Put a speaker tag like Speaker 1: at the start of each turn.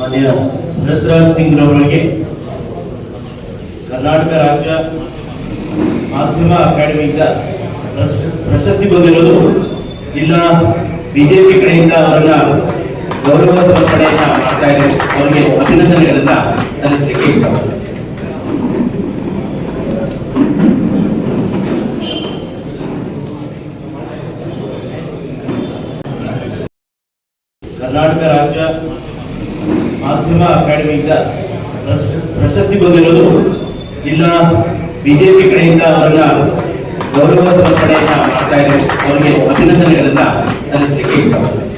Speaker 1: ಮಾನ್ಯ ಭರತ್ರಾಜ್ ಸಿಂಗ್ ರವರಿಗೆ ಕರ್ನಾಟಕ ರಾಜ್ಯ ಮಾಧ್ಯಮ ಅಕಾಡೆಮಿಯಿಂದ ಪ್ರಶಸ್ತಿ ಬಂದಿರೋದು ಜಿಲ್ಲಾ ಬಿಜೆಪಿ ಕಡೆಯಿಂದ ಅವರನ್ನ ಗೌರವ ಸಮರ್ಪಣೆಯನ್ನ ಮಾಡ್ತಾ ಇದ್ದಾರೆ. ಅವರಿಗೆ ಅಭಿನಂದನೆಗಳನ್ನ ಸಲ್ಲಿಸಲಿಕ್ಕೆ ಇಷ್ಟಪಡ್ತೀನಿ. ಕರ್ನಾಟಕ ರಾಜ್ಯ ಮಾಧ್ಯಮ ಅಕಾಡೆಮಿಯಿಂದ ಪ್ರಶಸ್ತಿ ಬಂದಿರೋದು ಜಿಲ್ಲಾ ಬಿಜೆಪಿ ಕಡೆಯಿಂದ ಅವರನ್ನ ಗೌರವ ಸಮರ್ಪಣೆಯನ್ನ ಮಾಡ್ತಾ ಇದ್ದಾರೆ. ಅವರಿಗೆ ಅಭಿನಂದನೆಗಳನ್ನ ಸಲ್ಲಿಸಲಿಕ್ಕೆ ಇಷ್ಟಪಡ್ತೀನಿ.